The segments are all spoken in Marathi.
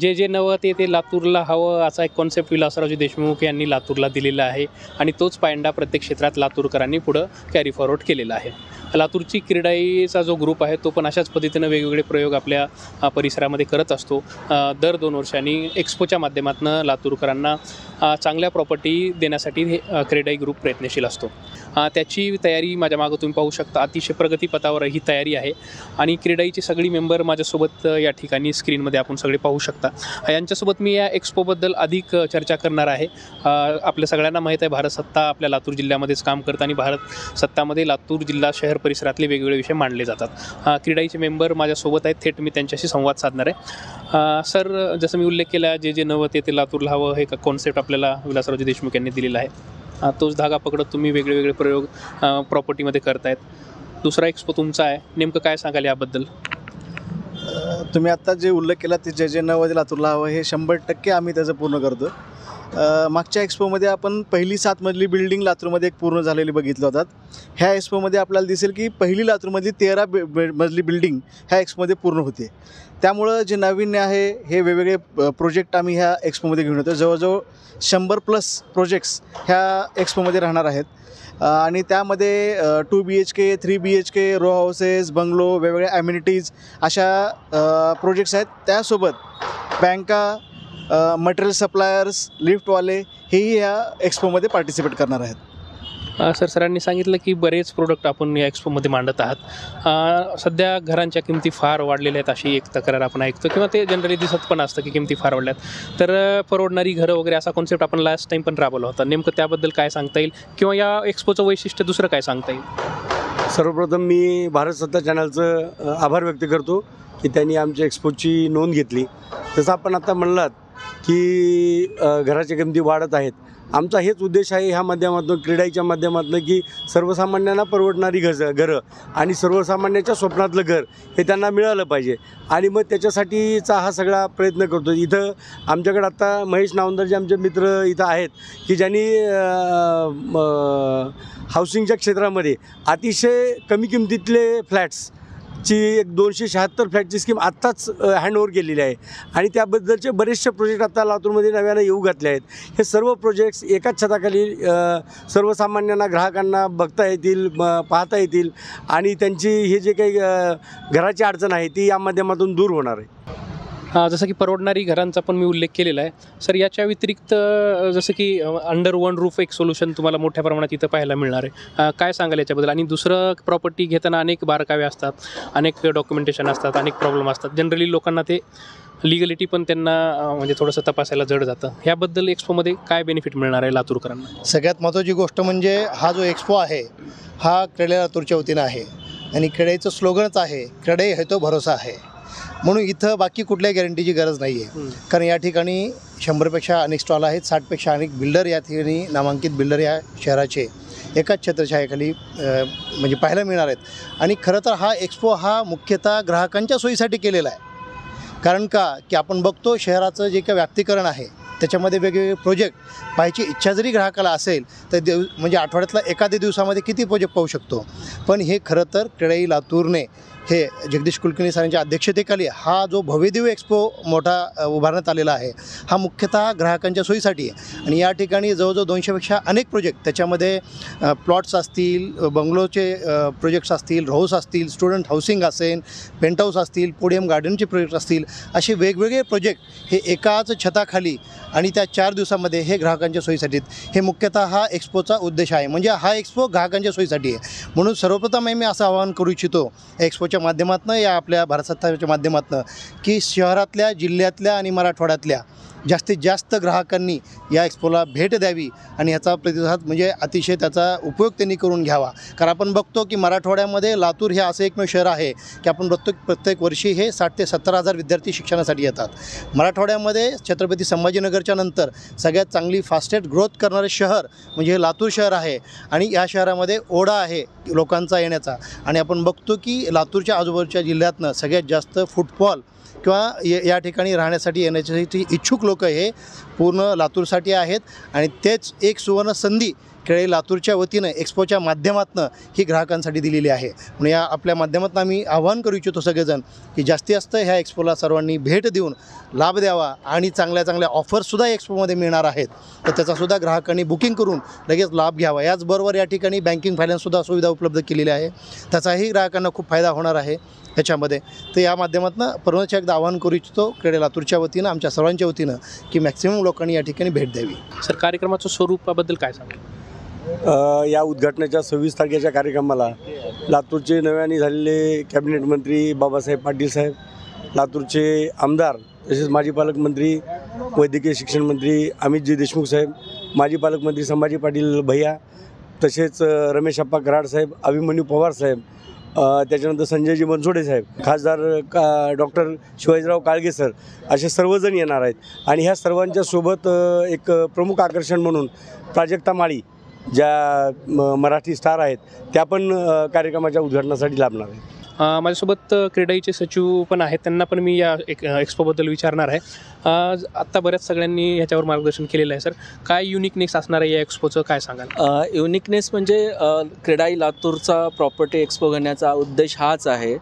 जे नवं ते लातूरला हवं असा एक कॉन्सेप्ट विलासरावजी देशमुख यांनी लातूरला दिलेला आहे आणि तोच पायंडा प्रत्येक क्षेत्रात लातूरकरांनी पुढं कॅरी फॉरवर्ड केलेला आहे. लातूरची क्रीडाईचा जो ग्रुप आहे तो पण अशाच पद्धतीनं वेगवेगळे प्रयोग आपल्या परिसरामध्ये करत असतो. दर 2 वर्षांनी एक्स्पोच्या माध्यमातून लातूरकरांना चांगल्या प्रॉपर्टी देण्यासाठी हे क्रीडाई ग्रुप प्रयत्नशील असतो. त्याची तयारी माझ्या मागं तुम्ही पाहू शकता. अतिशय प्रगतीपथावर ही तयारी आहे आणि क्रीडाईची सगळी मेंबर माझ्यासोबत या ठिकाणी स्क्रीनमध्ये आपण सगळे पाहू शकता. यांच्यासोबत मी या एक्स्पोबद्दल अधिक चर्चा करणार आहे. आपल्या सगळ्यांना माहीत आहे भारत सत्ता आपल्या लातूर जिल्ह्यामध्येच काम करतं आणि भारत सत्तामध्ये लातूर जिल्हा शहर परिसरातले वेगवेगळे विषय मांडले जातात. क्रीडाईचे मेंबर माझ्यासोबत आहेत. थेट मी त्यांच्याशी संवाद साधणार आहे. सर, जसं मी उल्लेख केला, जे नवं ते लातूरला हवं हे कॉन्सेप्ट आपल्याला विलासरावजी देशमुख यांनी दिलेला आहे. तोच धागा पकडत तुम्ही वेगळे प्रयोग प्रॉपर्टीमध्ये करतायत. दुसरा एक्स्पो तुमचा आहे, नेमकं काय सांगाल याबद्दल? तुम्ही आत्ता जे उल्लेख केला ते जे नवं लातूरला हवं हे 100% आम्ही त्याचं पूर्ण करतो. मागच्या एक्स्पोमध्ये आपण पहिली 7 मजली बिल्डिंग लातूरमध्ये एक पूर्ण झालेली बघितलं होतात. ह्या एक्स्पोमध्ये आपल्याला दिसेल की पहिली लातूरमधली 13 मजली बिल्डिंग ह्या एक्स्पोमध्ये पूर्ण होते. त्यामुळं जे नाविन्य आहे हे वेगवेगळे प्रोजेक्ट आम्ही ह्या एक्स्पोमध्ये घेऊन येतो. जवळजवळ 100+ प्रोजेक्ट्स ह्या एक्स्पोमध्ये राहणार आहेत आणि त्यामध्ये 2 BHK, 3 BHK, row houses, bungalow, वेगवेगळ्या ॲम्युनिटीज अशा प्रोजेक्ट्स आहेत. त्यासोबत बँका, मटेरियल सप्लायर्स, लिफ्टवाले हेही ह्या एक्स्पोमध्ये पार्टिसिपेट करणार आहेत. सरांनी सांगितलं की बरेच प्रोडक्ट आपण या एक्स्पोमध्ये मांडत आहात. सध्या घरांच्या किमती फार वाढलेल्या आहेत अशी एक तक्रार आपण ऐकतो किंवा ते जनरली दिसत पण असतं की किमती फार वाढल्यात. तर परवडणारी घरं वगैरे असा कॉन्सेप्ट आपण लास्ट टाईम पण राबवला होता. नेमकं त्याबद्दल काय सांगता येईल किंवा या एक्स्पोचं वैशिष्ट्य दुसरं काय सांगता येईल? सर्वप्रथम मी भारत सत्ता चॅनलचं आभार व्यक्त करतो की त्यांनी आमच्या एक्स्पोची नोंद घेतली. जसं आपण आता म्हणलात की घराच्या किमती वाढत आहेत. आमचा हेच उद्देश आहे ह्या माध्यमातून, क्रीडाईच्या माध्यमातून, की सर्वसामान्यांना परवडणारी घरं आणि सर्वसामान्याच्या स्वप्नातलं घर हे त्यांना मिळालं पाहिजे आणि मग त्याच्यासाठीचा हा सगळा प्रयत्न करतो. इथं आमच्याकडे आत्ता महेश नावंदर जे आमचे मित्र इथं आहेत की ज्यांनी हाऊसिंगच्या क्षेत्रामध्ये अतिशय कमी किमतीतले फ्लॅट्स ची एक 276 फ्लॅटची स्कीम आत्ताच हँडओव्हर केलेली आहे आणि त्याबद्दलचे बरेचसे प्रोजेक्ट आता लातूरमध्ये नव्यानं येऊ घातले आहेत. हे सर्व प्रोजेक्ट्स एकाच छताखाली सर्वसामान्यांना, ग्राहकांना बघता येतील, पाहता येतील आणि त्यांची हे जे काही घराची अडचण आहे ती या माध्यमातून दूर होणार आहे. जसं की परवडणारी घरांचा पण मी उल्लेख केलेला आहे. सर, याच्या व्यतिरिक्त जसं की अंडर वन रूफ एक सोल्युशन तुम्हाला मोठ्या प्रमाणात इथं पाहायला मिळणार आहे. काय सांगाल याच्याबद्दल? आणि दुसरं, प्रॉपर्टी घेताना अनेक बारकावे असतात, अनेक डॉक्युमेंटेशन असतात, अनेक प्रॉब्लेम असतात. जनरली लोकांना ते लिगलिटी पण त्यांना म्हणजे थोडंसं तपासायला जड जातं. ह्याबद्दल एक्स्पोमध्ये काय बेनिफिट मिळणार आहे लातूरकरांना? सगळ्यात महत्त्वाची गोष्ट म्हणजे हा जो एक्स्पो आहे हा क्रीडा लातूरच्या वतीनं आहे आणि क्रीडाईचं स्लोगनच आहे, क्रीडाई है तो भरोसा आहे. म्हणून इथं बाकी कुठल्याही गॅरंटीची गरज नाही आहे. कारण या ठिकाणी 100पेक्षा अनेक स्टॉल आहेत, 60पेक्षा अनेक बिल्डर या ठिकाणी नामांकित बिल्डर या शहराचे एकाच छत्रछायाखाली म्हणजे पाहायला मिळणार आहेत. आणि खरं तर हा एक्स्पो हा मुख्यतः ग्राहकांच्या सोयीसाठी केलेला आहे. कारण की आपण बघतो शहराचं जे काही व्याप्तीकरण आहे त्याच्यामध्ये वेगवेगळे प्रोजेक्ट पाहायची इच्छा जरी ग्राहकाला असेल तर म्हणजे आठवड्यातला एखाद्या दिवसामध्ये किती प्रोजेक्ट पाहू शकतो. पण हे खरं तर क्रीडाई लातूरने हे जगदीश कुलकर्णी सरांच्या अध्यक्षतेखाली हा जो भव्यदिव्य एक्स्पो मोठा उभारण्यात आलेला आहे हा मुख्यतः ग्राहकांच्या सोयीसाठी आहे. आणि या ठिकाणी जवळजवळ 200पेक्षा अनेक प्रोजेक्ट, त्याच्यामध्ये प्लॉट्स असतील, बंगलोचे प्रोजेक्ट्स असतील, हाऊस असतील, स्टुडंट हाऊसिंग असेल, पेंट हाऊस असतील, पोडियम गार्डनचे प्रोजेक्ट असतील, असे वेगवेगळे प्रोजेक्ट हे एकाच छताखाली आणि त्या 4 दिवसामध्ये हे ग्राहकांच्या सोयीसाठी. हे मुख्यतः हा एक्स्पोचा उद्देश आहे. म्हणजे हा एक्स्पो ग्राहकांच्या सोयीसाठी आहे. म्हणून सर्वप्रथम मी असं आवाहन करू इच्छितो एक्स्पोच्या माध्यमातून, या आपल्या भारत सत्ताच्या माध्यमातून, की शहरातल्या, जिल्ह्यातल्या आणि मराठवाड्यातल्या जास्तीत जास्त ग्राहकांनी या एक्स्पोला भेट द्यावी आणि ह्याचा प्रतिसाद म्हणजे अतिशय त्याचा उपयोग त्यांनी करून घ्यावा. कारण आपण बघतो की मराठवाड्यामध्ये लातूर हे असं एकमेव शहर आहे की आपण प्रत्येक वर्षी हे 60,000 ते 70,000 विद्यार्थी शिक्षणासाठी येतात. मराठवाड्यामध्ये छत्रपती संभाजीनगरच्या नंतर सगळ्यात चांगली फास्टेस्ट ग्रोथ करणारे शहर म्हणजे हे लातूर शहर आहे. आणि या शहरामध्ये ओढा आहे लोकांचा येण्याचा. आणि आपण बघतो की लातूरच्या आजूबाजूच्या जिल्ह्यातनं सगळ्यात जास्त फुटफॉल किंवा या ठिकाणी राहण्यासाठी येण्यासाठी इच्छुक लोक हे पूर्ण लातूरसाठी आहेत. आणि तेच एक सुवर्ण संधी क्रेडाई लातूरच्या वतीनं एक्सपोच्या माध्यमातून ही ग्राहकांसाठी दिलेली आहे. म्हणून या आपल्या माध्यमातून आम्ही आवाहन करू इच्छितो सगळेजण की जास्तीत जास्त ह्या एक्सपोला सर्वांनी भेट देऊन लाभ द्यावा आणि चांगल्या चांगल्या ऑफर्ससुद्धा एक्सपोमध्ये मिळणार आहेत, तर त्याचासुद्धा ग्राहकांनी बुकिंग करून लगेच लाभ घ्यावा. याचबरोबर या ठिकाणी बँकिंग फायनान्ससुद्धा सुविधा उपलब्ध केलेली आहे, त्याचाही ग्राहकांना खूप फायदा होणार आहे ह्याच्यामध्ये. तर या माध्यमातून पुन्हा एकदा आवाहन करू इच्छितो क्रेडाई लातूरच्या वतीनं, आमच्या सर्वांच्या वतीनं, की मॅक्सिमम लोकांनी या ठिकाणी भेट द्यावी. सर, कार्यक्रमाचं स्वरूपाबद्दल काय सांगाल? या उद्घाटनाच्या 26 तारखेच्या कार्यक्रमाला लातूरचे नव्याने झालेले कॅबिनेट मंत्री बाबासाहेब पाटील साहेब, लातूरचे आमदार तसेच माजी पालकमंत्री वैद्यकीय शिक्षण मंत्री अमितजी देशमुख साहेब, माजी पालकमंत्री संभाजी पाटील भैया, तसेच रमेश अप्पा कराड साहेब, अभिमन्यू पवार साहेब, त्याच्यानंतर संजयजी बनसोडे साहेब, खासदार डॉक्टर शिवाजीराव काळगे सर, असे सर्वजण येणार आहेत. आणि ह्या सर्वांच्या सोबत एक प्रमुख आकर्षण म्हणून प्राजक्ता माळी, ज्या मराठी स्टार आहेत, त्या पण कार्यक्रमाच्या उद्घाटनासाठी लाभणार आहेत. माझ्यासोबत क्रेडाईचे सचिव पण आहेत, त्यांना पण मी या एक्सपोबद्दल विचारणार आहे. आत्ता बऱ्याच सगळ्यांनी ह्याच्यावर मार्गदर्शन केलेलं आहे. सर, काय युनिकनेस असणार आहे या एक्सपोचं, काय सांगाल? युनिकनेस म्हणजे क्रेडाई लातूरचा प्रॉपर्टी एक्सपो घेण्याचा उद्देश हाच आहे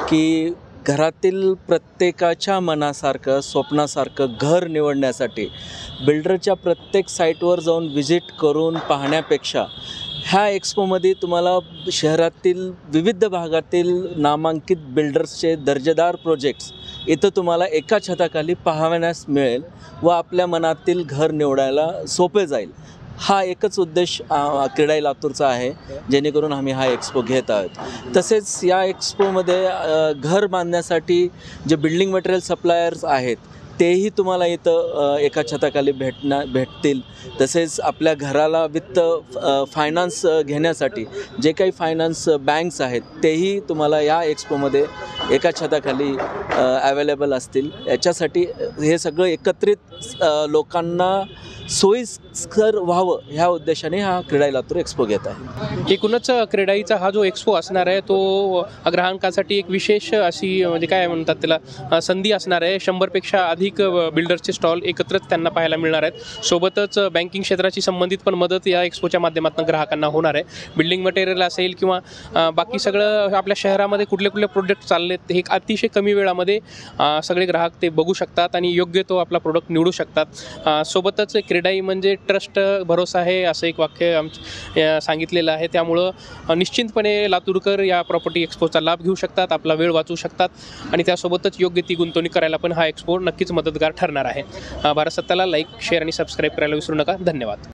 की घरातील प्रत्येकाच्या मनासारखं स्वप्नासारखं घर निवडण्यासाठी बिल्डरच्या प्रत्येक साईटवर जाऊन व्हिजिट करून पाहण्यापेक्षा ह्या एक्सपोमध्ये तुम्हाला शहरातील विविध भागातील नामांकित बिल्डर्सचे दर्जेदार प्रोजेक्ट्स इथं तुम्हाला एका छताखाली पाहण्यास मिळेल व आपल्या मनातील घर निवडायला सोपे जाईल. हा एकच उद्देश क्रेडाई लातूरचा आहे, जेणेकरून आम्ही हा एक्सपो घेत आहोत. तसेच या एक्सपोमध्ये घर बांधण्यासाठी जे बिल्डिंग मटेरियल सप्लायर्स आहेत तेही तुम्हाला इथं एका छताखाली भेटतील. तसेच आपल्या घराला वित्त फायनान्स घेण्यासाठी जे काही फायनान्स बँक्स आहेत तेही तुम्हाला या एक्सपोमध्ये एका छताखाली अवेलेबल असतील. याच्यासाठी हे सगळं एकत्रित लोकांना सोयीस्कर व्हावं ह्या उद्देशाने हा क्रेडाई लातूर एक्सपो घेत आहे. एकूणच क्रेडाईचा हा जो एक्सपो असणार आहे तो ग्राहकांसाठी एक विशेष अशी म्हणजे काय म्हणतात त्याला संधी असणार आहे. 100पेक्षा अधिक बिल्डर्सचे स्टॉल एकत्रच त्यांना पाहायला मिळणार आहेत. सोबतच बँकिंग क्षेत्राशी संबंधित पण मदत या एक्सपोच्या माध्यमातून ग्राहकांना होणार आहे. बिल्डिंग मटेरियल असेल किंवा बाकी सगळं आपल्या शहरामध्ये कुठले कुठले प्रोडक्ट चाललेत हे अतिशय कमी वेळामध्ये सगळे ग्राहक ते बघू शकतात आणि योग्य तो आपला प्रोडक्ट निवडू शकतात. सोबतच क्रेडाई म्हणजे ट्रस्ट, भरोसा आहे असं एक वाक्य सांगितलेलं आहे. त्यामुळं निश्चितपणे लातूरकर या प्रॉपर्टी एक्सपोचा लाभ घेऊ शकतात, आपला वेळ वाचवू शकतात आणि त्यासोबतच योग्य ती गुंतवणूक करायला पण हा एक्सपो नक्कीच मदतगार ठरणार आहे. भारत सत्ताला लाईक, शेअर आणि सबस्क्राईब करायला विसरू नका. धन्यवाद.